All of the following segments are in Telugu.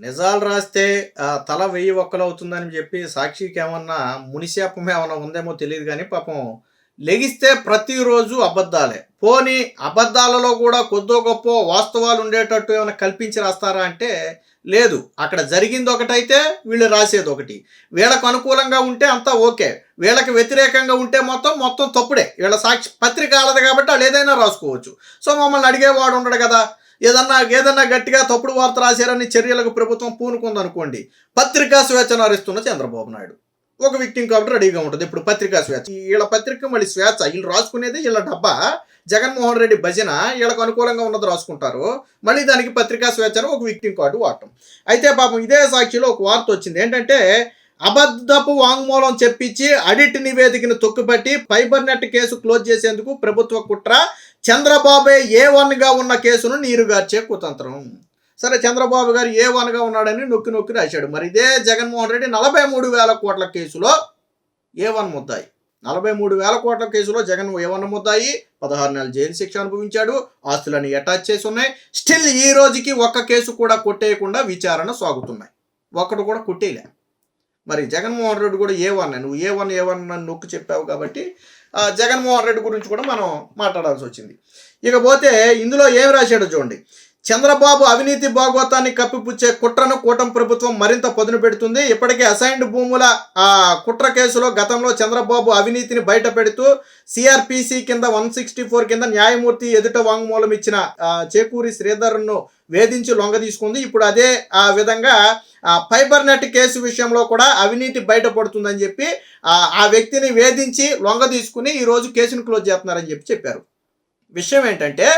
నిజాలు రాస్తే తల 1000 ఒక్కలవుతుందని జెప్పి సాక్షికేమన్నా మునిశాపం ఏమన్నా ఉందేమో తెలీదు గానీ పాపం లెగిస్తే ప్రతిరోజు అబద్దాలే. పోనీ అబద్దాలలో గూడా కొద్దో గొప్పో వాస్తవాలుండేటట్టు ఏమన్నా కల్పించి రాస్తారా అంటే లేదు. అక్కడ జరిగిందొకటైతే వీళ్ళు రాసేదొకటి. వీళ్ళకు అనుకూలంగా ఉంటే అంతా ఓకే. వీళ్ళకి వ్యతిరేకంగా ఉంటే మొత్తం తప్పుడే. వీళ్ళ సాక్షి పత్రిక ఆళ్ళది గాబట్టి ఆళ్ళేదైనా రాసుకోవచ్చు. సో మమ్మల్ని అడిగేవాడు ఉండడు గదా! ఏదన్నా గట్టిగా తప్పుడు వార్త రాశారని చర్యలకు ప్రభుత్వం పూనుకుందనుకోండి. పత్రికా స్వేచ్ఛను హరిస్తున్న చంద్రబాబు నాయుడు. ఒక విక్టిమ్ కాబట్టి రెడీగా ఉంటుంది. ఇప్పుడు పత్రికా స్వేచ్ఛ. ఈళ్ళ పత్రిక మళ్ళీ స్వేచ్ఛ. ఈళ్ళు రాసుకునేది ఈళ్ళ డబ్బా. జగన్మోహన్ రెడ్డి భజన ఈళ్ళకు అనుకూలంగా ఉన్నది రాసుకుంటారు. మళ్ళీ దానికి పత్రికా స్వేచ్ఛ అని ఒక విక్టిమ్ కార్డు వాడటం. అయితే పాపం ఇదే సాక్షిలో ఒక వార్త వచ్చింది. ఏంటంటే అబద్ధపు వాంగ్మూలం చెప్పించి ఆడిట్ నివేదికను తొక్కిపట్టి ఫైబర్ నెట్ కేసు క్లోజ్ చేసేందుకు ప్రభుత్వ కుట్ర. చంద్రబాబే A1గా ఉన్న కేసును నీరుగార్చే కుతంత్రం. సరే చంద్రబాబు గారు A1గా ఉన్నాడని నొక్కి రాశాడు. మరి ఇదే జగన్మోహన్ రెడ్డి 43,000 కోట్ల కేసులో A1 ముద్దాయి. 43,000 కోట్ల కేసులో జగన్ A1 ముద్దాయి. 16 నెలల జైలు శిక్ష అనుభవించాడు. ఆస్తులన్నీ అటాచ్ చేసి ఉన్నాయి. స్టిల్ ఈ రోజుకి ఒక్క కేసు కూడా కొట్టేయకుండా విచారణ సాగుతున్నాయి. ఒక్కడు కూడా కొట్టేయలే. మరి జగన్మోహన్ రెడ్డి కూడా A1 నువ్వు A1 అని నొక్కి చెప్పావు కాబట్టి జగన్మోహన్ రెడ్డి గురించి కూడా మనం మాట్లాడాల్సి వచ్చింది. ఇకపోతే ఇందులో ఏం రాశాడో చూడండి. చంద్రబాబు అవినీతి భాగవతాన్ని కప్పిపుచ్చే కుట్రను కూటమి ప్రభుత్వం మరింత పదును పెడుతుంది. ఇప్పటికే అసైన్డ్ భూముల కుట్ర కేసులో గతంలో చంద్రబాబు అవినీతిని బయట పెడుతూ సిఆర్పిసి కింద 164 కింద న్యాయమూర్తి ఎదుట వాంగ్మూలం ఇచ్చిన చేకూరి శ్రీధర్ను వేధించి లొంగ తీసుకుంది. ఇప్పుడు అదే విధంగా ఫైబర్ నెట్ కేసు విషయంలో కూడా అవినీతి బయటపడుతుందని చెప్పి ఆ వ్యక్తిని వేధించి లొంగ తీసుకుని ఈరోజు కేసును క్లోజ్ చేస్తున్నారని చెప్పారు. విషయం ఏంటంటే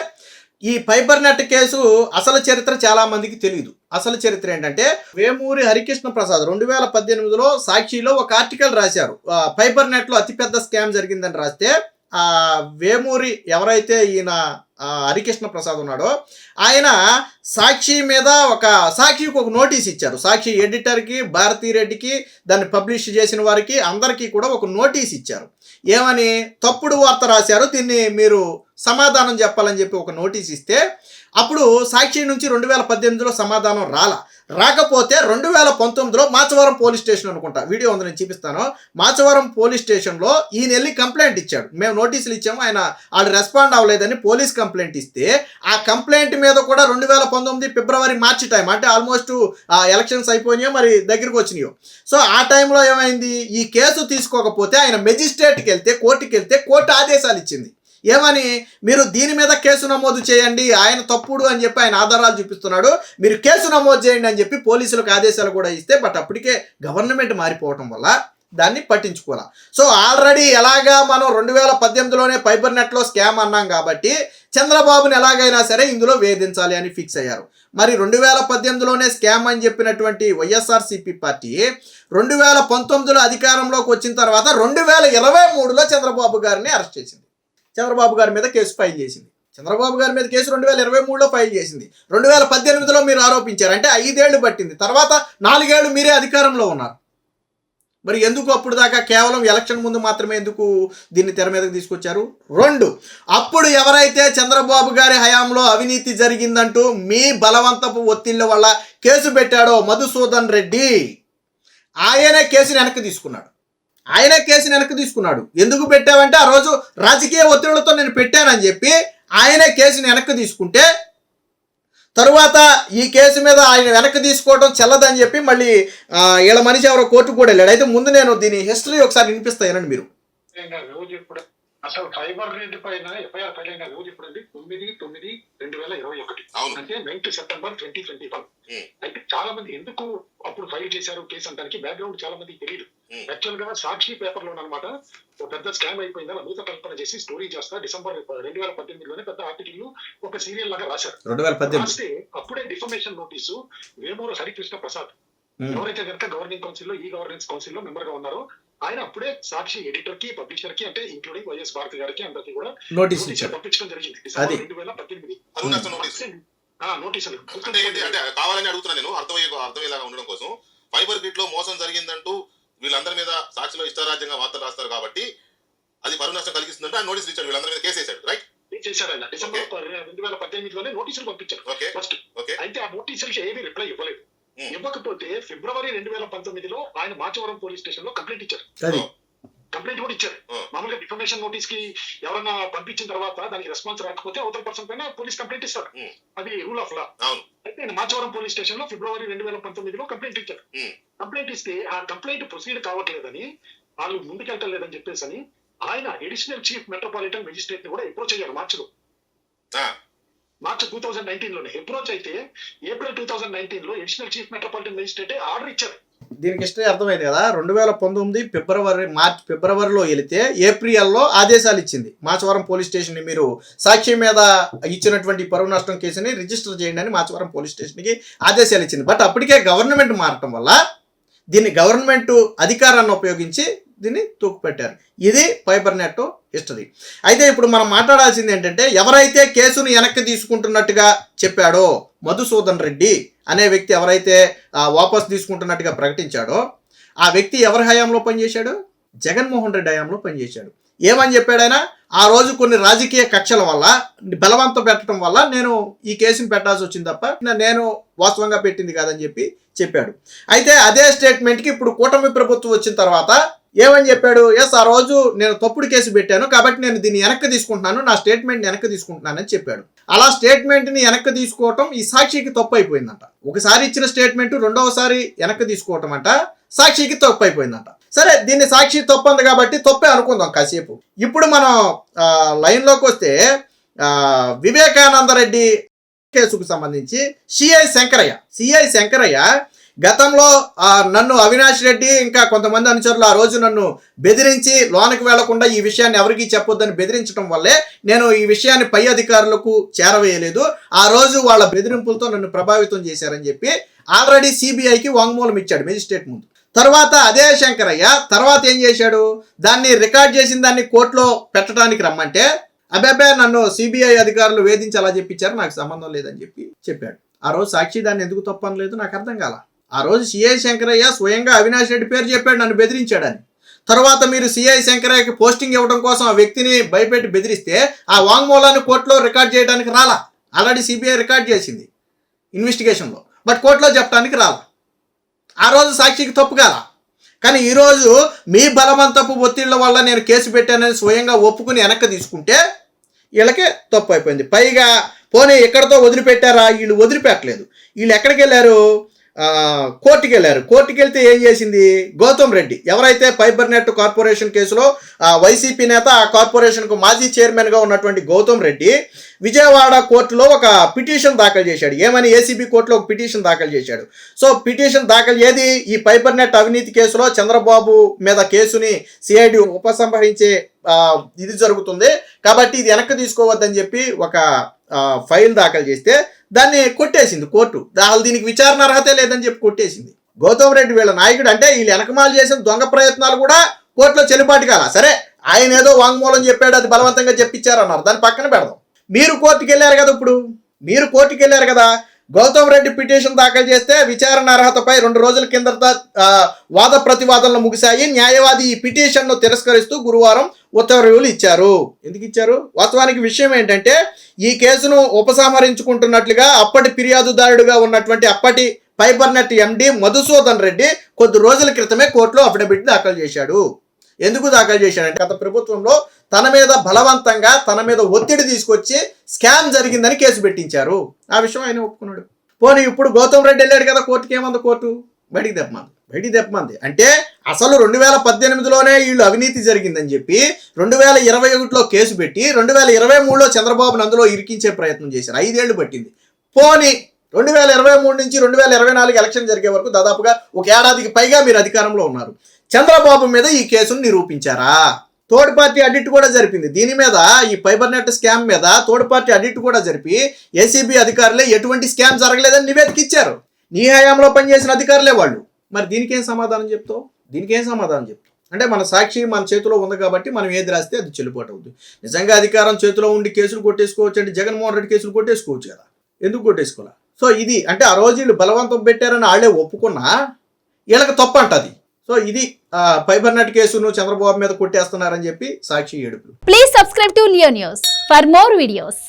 ఈ ఫైబర్ నెట్ కేసు అసలు చరిత్ర చాలా మందికి తెలియదు. అసలు చరిత్ర ఏంటంటే వేమూరి హరికృష్ణ ప్రసాద్ 2018లో సాక్షిలో ఒక ఆర్టికల్ రాశారు. ఫైబర్ నెట్లో అతిపెద్ద స్కామ్ జరిగిందని రాస్తే వేమూరి ఎవరైతే ఈయన హరికృష్ణ ప్రసాద్ ఉన్నాడో ఆయన సాక్షికి ఒక నోటీస్ ఇచ్చారు. సాక్షి ఎడిటర్కి, భారతీ రెడ్డికి, దాన్ని పబ్లిష్ చేసిన వారికి అందరికీ కూడా ఒక నోటీస్ ఇచ్చారు. ఏమని? తప్పుడు వార్త రాశారు, దీన్ని మీరు సమాధానం చెప్పాలని చెప్పి ఒక నోటీస్ ఇస్తే అప్పుడు సాక్షి నుంచి 2018లో సమాధానం రాకపోతే 2019లో మాచవరం పోలీస్ స్టేషన్ అనుకుంటా, వీడియో ఉంది నేను చూపిస్తాను. మాచవరం పోలీస్ స్టేషన్లో ఈయన వెళ్ళి కంప్లైంట్ ఇచ్చాడు. మేము నోటీసులు ఇచ్చాము, వాళ్ళు రెస్పాండ్ అవ్వలేదని పోలీస్ కంప్లైంట్ ఇస్తే ఆ కంప్లైంట్ మీద కూడా 2019 ఫిబ్రవరి మార్చి టైం, అంటే ఆల్మోస్ట్ ఎలక్షన్స్ అయిపోయినాయో మరి దగ్గరికి వచ్చినాయో. సో ఆ టైంలో ఏమైంది? ఈ కేసు తీసుకోకపోతే ఆయన మెజిస్ట్రేట్కి వెళ్తే, కోర్టుకి వెళ్తే కోర్టు ఆదేశాలు ఇచ్చింది. ఏమని? మీరు దీని మీద కేసు నమోదు చేయండి, ఆయన తప్పుడు అని చెప్పి ఆయన ఆధారాలు చూపిస్తున్నాడు, మీరు కేసు నమోదు చేయండి అని చెప్పి పోలీసులకు ఆదేశాలు కూడా ఇస్తే బట్ అప్పటికే గవర్నమెంట్ మారిపోవటం వల్ల దాన్ని పట్టించుకోవాలి. సో ఆల్రెడీ ఎలాగా మనం 2018లోనే ఫైబర్ నెట్లో స్కామ్ అన్నాం కాబట్టి చంద్రబాబుని ఎలాగైనా సరే ఇందులో వేధించాలి అని ఫిక్స్ అయ్యారు. మరి 2018లోనే స్కామ్ అని చెప్పినటువంటి వైఎస్ఆర్సీపీ పార్టీ 2019లో అధికారంలోకి వచ్చిన తర్వాత 2023లో చంద్రబాబు గారిని అరెస్ట్ చేసింది. చంద్రబాబు గారి మీద కేసు ఫైల్ చేసింది. చంద్రబాబు గారి మీద కేసు 2023లో ఫైల్ చేసింది. 2018లో మీరు ఆరోపించారు, అంటే 5 ఏళ్ళు పట్టింది. తర్వాత 4 ఏళ్ళు మీరే అధికారంలో ఉన్నారు. మరి ఎందుకు అప్పుడు దాకా కేవలం ఎలక్షన్ ముందు మాత్రమే ఎందుకు దీన్ని తెర మీదకి తీసుకొచ్చారు? 2, అప్పుడు ఎవరైతే చంద్రబాబు గారి హయాంలో అవినీతి జరిగిందంటూ మీ బలవంతపు ఒత్తిళ్ల వల్ల కేసు పెట్టాడో మధుసూదన్ రెడ్డి, ఆయనే కేసుని వెనక్కి తీసుకున్నాడు. ఎందుకు పెట్టావంటే ఆ రోజు రాజకీయ ఒత్తిళ్లతో నేను పెట్టానని చెప్పి ఆయనే కేసుని వెనక్కి తీసుకుంటే తరువాత ఈ కేసు మీద ఆయన వెనక్కి తీసుకోవడం చెల్లదని చెప్పి మళ్ళీ వీళ్ళ మనిషి ఎవరో కోర్టుకు కూడా వెళ్ళాడు. అయితే ముందు నేను దీని హిస్టరీ ఒకసారి వినిపిస్తాయనండి మీరు. అసలు ఫైబర్ నెట్ పైన ఎఫ్ఐఆర్ ఫైల్ అయిన రోజు ఎప్పుడండి? 9/9/2021, అంటే 9th September 2021. అయితే చాలా మంది ఎందుకు అప్పుడు ఫైల్ చేశారు కేసు అంటానికి బ్యాక్గ్రౌండ్ చాలా మందికి తెలియదు. యాక్చువల్ గా సాక్షి పేపర్ లో అనమాట ఒక పెద్ద స్కామ్ అయిపోయిందా నూత కల్పన చేసి స్టోరీ చేస్తా డిసెంబర్ 2018లోనే పెద్ద ఆర్టికల్ ఒక సీరియల్ లాగా రాశారు. రాస్తే అప్పుడే డిఫమేషన్ నోటీసు వేమూరు హరికృష్ణ ప్రసాద్ ఎవరైతే కనుక గవర్నింగ్ కౌన్సిల్ లో ఈ గవర్నెన్స్ కౌన్సిల్ లో మెంబర్ గా ఉన్నారో ఆయన అప్పుడే సాక్షి ఎడిటర్ కి, పబ్లిషర్ కి, అంటే ఇంక్లూడింగ్ వైఎస్ భారతి గారికి అందరికి కూడా నోటీస్ పంపించడం జరిగింది. డిసెంబర్ 2018 నోటీసులు కావాలని అడుగుతున్నా నేను అర్థమయ్యేలాగా ఉండడం కోసం. ఫైబర్ గ్రిడ్ లో మోసం జరిగిందంటూ వీళ్ళందరి మీద సాక్షిలో ఇష్టారాజ్యంగా వార్తలు రాస్తారు కాబట్టి అది పరువు నష్టం కలిగిస్తుందంటే ఆయన నోటీసులు ఇచ్చాడు, వీళ్ళందరి మీద కేసు వేశాడు. రైట్ చేశారు ఆయన డిసెంబర్ 2018లోనే నోటీసులు పంపించారు ఫస్ట్. అయితే ఆ నోటీసులకి ఏమీ రిప్లై ఇవ్వలేదు. ఇవ్వకపోతే ఫిబ్రవరి 2019లో ఆయన మాచవరం పోలీస్ స్టేషన్ లో కంప్లైంట్ ఇచ్చారు. అది కంప్లైంట్ కూడా ఇచ్చారు. మామూలుగా డిఫర్మేషన్ నోటీస్ కి ఎవరన్నా పంపించిన తర్వాత దానికి రెస్పాన్స్ రాకపోతే అవతల పర్సన్ పైన పోలీస్ కంప్లైంట్ ఇస్తారు. అది రూల్ ఆఫ్ లా. అయితే ఆయన మాచవరం పోలీస్ స్టేషన్ లో ఫిబ్రవరి 2019లో కంప్లైంట్ ఇచ్చారు. కంప్లైంట్ ఇస్తే ఆ కంప్లైంట్ ప్రొసీడ్ కావట్లేదని, వాళ్ళు ముందుకెళ్ళలేదని చెప్పేసి అని ఆయన అడిషనల్ చీఫ్ మెట్రోపాలిటన్ మెజిస్ట్రేట్ ని కూడా అప్రోచ్ అయ్యారు మార్చ్ 2019 లోనే అప్రోచ్ అయితే ఏప్రిల్ 2019 లో additional chief metropolitan magistrate order ఇచ్చారు. దీనికి హిస్టరీ అర్థమైంది కదా. 2019 ఫిబ్రవరిలో వెళితే ఏప్రిల్లో ఆదేశాలు ఇచ్చింది మాచవరం పోలీస్ స్టేషన్ ని, మీరు సాక్షి మీద ఇచ్చినటువంటి పరువు నష్టం కేసుని రిజిస్టర్ చేయండి అని మాచవరం పోలీస్ స్టేషన్కి ఆదేశాలు ఇచ్చింది. బట్ అప్పటికే గవర్నమెంట్ మారటం వల్ల దీన్ని గవర్నమెంట్ అధికారాన్ని ఉపయోగించి దీన్ని తూకుపెట్టారు. ఇది ఫైబర్ నెట్ హిస్టరీ. అయితే ఇప్పుడు మనం మాట్లాడాల్సింది ఏంటంటే, ఎవరైతే కేసును వెనక్కి తీసుకుంటున్నట్టుగా చెప్పాడో మధుసూదన్ రెడ్డి అనే వ్యక్తి ఎవరైతే వాపస్ తీసుకుంటున్నట్టుగా ప్రకటించాడో, ఆ వ్యక్తి ఎవరి హయాంలో పనిచేశాడు? జగన్మోహన్ రెడ్డి హయాంలో పనిచేశాడు. ఏమని చెప్పాడు ఆయన? ఆ రోజు కొన్ని రాజకీయ కక్షల వల్ల, బలవంతం పెట్టడం వల్ల నేను ఈ కేసును పెట్టాల్సి వచ్చింది తప్ప నేను వాస్తవంగా పెట్టింది కాదని చెప్పాడు. అయితే అదే స్టేట్మెంట్కి ఇప్పుడు కూటమి ప్రభుత్వం వచ్చిన తర్వాత ఏమని చెప్పాడు? ఎస్, ఆ రోజు నేను తప్పుడు కేసు పెట్టాను కాబట్టి నేను దీన్ని వెనక్కి తీసుకుంటున్నాను, నా స్టేట్మెంట్ వెనక్కి తీసుకుంటున్నానని చెప్పాడు. అలా స్టేట్మెంట్ని వెనక్కి తీసుకోవటం ఈ సాక్షికి తప్పు అయిపోయిందంట. ఒకసారి ఇచ్చిన స్టేట్మెంట్ రెండవసారి వెనక్కి తీసుకోవటం అంట సాక్షికి తప్పు అయిపోయిందంట. సరే, దీన్ని సాక్షి తప్పు ఉంది కాబట్టి తప్పే అనుకుందాం కాసేపు. ఇప్పుడు మనం లైన్లోకి వస్తే వివేకానంద రెడ్డి కేసుకు సంబంధించి సిఐ శంకరయ్య గతంలో నన్ను అవినాష్ రెడ్డి ఇంకా కొంతమంది అనుచరులు ఆ రోజు నన్ను బెదిరించి లోనికి వెళ్లకుండా ఈ విషయాన్ని ఎవరికీ చెప్పొద్దని బెదిరించడం వల్లే నేను ఈ విషయాన్ని పై అధికారులకు చేరవేయలేదు, ఆ రోజు వాళ్ళ బెదిరింపులతో నన్ను ప్రభావితం చేశారని చెప్పి ఆల్రెడీ సిబిఐకి వాంగ్మూలం ఇచ్చాడు మెజిస్ట్రేట్ ముందు. తర్వాత అదే శంకరయ్య తర్వాత ఏం చేశాడు? దాన్ని రికార్డ్ చేసిన దాన్ని కోర్టులో పెట్టడానికి రమ్మంటే అబ్బాబే నన్ను సిబిఐ అధికారులు వేధించి అలా చెప్పించారు, నాకు సంబంధం లేదని చెప్పాడు. ఆ రోజు సాక్షి దాన్ని ఎందుకు తప్పనలేదు నాకు అర్థం కాల. ఆ రోజు సిఐ శంకరయ్య స్వయంగా అవినాష్ రెడ్డి పేరు చెప్పాడు నన్ను బెదిరించాడని. తర్వాత మీరు సిఐ శంకరయ్యకి పోస్టింగ్ ఇవ్వడం కోసం ఆ వ్యక్తిని భయపెట్టి బెదిరిస్తే ఆ వాంగ్మూలాన్ని కోర్టులో రికార్డ్ చేయడానికి రాలా. ఆల్రెడీ సిబిఐ రికార్డ్ చేసింది ఇన్వెస్టిగేషన్లో, బట్ కోర్టులో చెప్పడానికి రాలా. ఆ రోజు సాక్షికి తప్పు కాల. కానీ ఈరోజు మీ బలవంతపు ఒత్తిళ్ల వల్ల నేను కేసు పెట్టానని స్వయంగా ఒప్పుకుని వెనక్కి తీసుకుంటే వీళ్ళకే తప్పు అయిపోయింది. పైగా పోనీ ఎక్కడితో వదిలిపెట్టారా? వీళ్ళు వదిలిపెట్టలేదు. వీళ్ళు ఎక్కడికి వెళ్ళారు? కోర్టుకి వెళ్ళారు. కోర్టుకి వెళ్తే ఏం చేసింది? గౌతమ్ రెడ్డి ఎవరైతే ఫైబర్ నెట్ కార్పొరేషన్ కేసులో వైసీపీ నేత, ఆ కార్పొరేషన్కు మాజీ చైర్మన్గా ఉన్నటువంటి గౌతమ్ రెడ్డి విజయవాడ కోర్టులో ఒక పిటిషన్ దాఖలు చేశాడు. ఏమని? ఏసీబీ కోర్టులో ఒక పిటిషన్ దాఖలు చేశాడు. సో పిటిషన్ దాఖలు ఏది? ఈ ఫైబర్ నెట్ అవినీతి కేసులో చంద్రబాబు మీద కేసుని సిఐడి ఉపసంహరించే ఇది జరుగుతుంది కాబట్టి ఇది వెనక్కి తీసుకోవద్దని చెప్పి ఒక ఫైల్ దాఖలు చేస్తే దాన్ని కొట్టేసింది కోర్టు. అసలు దీనికి విచారణ అర్హతే లేదని చెప్పి కొట్టేసింది. గౌతమ్ రెడ్డి వీళ్ళ నాయకుడు అంటే వీళ్ళు వెనకమాలు చేసిన దొంగ ప్రయత్నాలు కూడా కోర్టులో చెల్లుబాటు కాల. సరే, ఆయన ఏదో వాంగ్మూలం చెప్పాడు, అది బలవంతంగా చెప్పించారన్నారు, దాన్ని పక్కన పెడదాం. మీరు కోర్టుకి వెళ్ళారు కదా, ఇప్పుడు మీరు కోర్టుకి వెళ్ళారు కదా, గౌతమ్ రెడ్డి పిటిషన్ దాఖలు చేస్తే విచారణ అర్హతపై 2 రోజుల కిందట వాద ప్రతివాదనలు ముగిశాయి. న్యాయవాది ఈ పిటిషన్ను తిరస్కరిస్తూ గురువారం ఉత్తర్వులు ఇచ్చారు. ఎందుకు ఇచ్చారు? వాస్తవానికి విషయం ఏంటంటే, ఈ కేసును ఉపసంహరించుకుంటున్నట్లుగా అప్పటి ఫిర్యాదుదారుడుగా ఉన్నటువంటి అప్పటి ఫైబర్ నెట్ ఎండి మధుసూదన్ రెడ్డి కొద్ది రోజుల క్రితమే కోర్టులో అఫిడవిట్ దాఖలు చేశాడు. ఎందుకు దాఖలు చేశాడంటే, గత ప్రభుత్వంలో తన మీద బలవంతంగా తన మీద ఒత్తిడి తీసుకొచ్చి స్కామ్ జరిగిందని కేసు పెట్టించారు. ఆ విషయం ఆయన ఒప్పుకున్నాడు. పోనీ ఇప్పుడు గౌతమ్ రెడ్డి వెళ్ళాడు కదా కోర్టుకి, ఏమంది కోర్టు? బయటికి తెప్పమంది. అంటే అసలు 2018లోనే వీళ్ళు అవినీతి జరిగిందని చెప్పి 2021లో కేసు పెట్టి 2023లో చంద్రబాబును అందులో ఇరికించే ప్రయత్నం చేశారు. 5 ఏళ్లు పట్టింది. పోనీ 2023 నుంచి 2024 ఎలక్షన్ జరిగే వరకు దాదాపుగా 1 ఏడాదికి పైగా మీరు అధికారంలో ఉన్నారు. చంద్రబాబు మీద ఈ కేసును నిరూపించారా? థర్డ్ పార్టీ ఆడిట్ కూడా జరిపింది. దీని మీద, ఈ ఫైబర్ నెట్ స్కామ్ మీద థర్డ్ పార్టీ ఆడిట్ కూడా జరిపి ఏసీబీ అధికారులే ఎటువంటి స్కామ్ జరగలేదని నివేదిక ఇచ్చారు. నీ హయాంలో పనిచేసిన అధికారులే వాళ్ళు. మరి దీనికేం సమాధానం చెప్తావు? అంటే మన సాక్షి మన చేతిలో ఉంది కాబట్టి మనం ఏది రాస్తే అది చెల్లుబాటు అవుతుంది. నిజంగా అధికారం చేతిలో ఉండి కేసులు కొట్టేసుకోవచ్చు అంటే జగన్మోహన్ రెడ్డి కేసులు కొట్టేసుకోవచ్చు కదా, ఎందుకు కొట్టేసుకోవాలా? సో ఇది అంటే ఆ రోజు వీళ్ళు బలవంతం పెట్టారని వాళ్ళే ఒప్పుకున్నా వీళ్ళకి తప్పు అంటది. సో ఇది ఫైబర్ నెట్ కేసును చంద్రబాబు మీద కొట్టేస్తున్నారని చెప్పి సాక్షి ఏడుపు. Please subscribe to Leo news for more videos.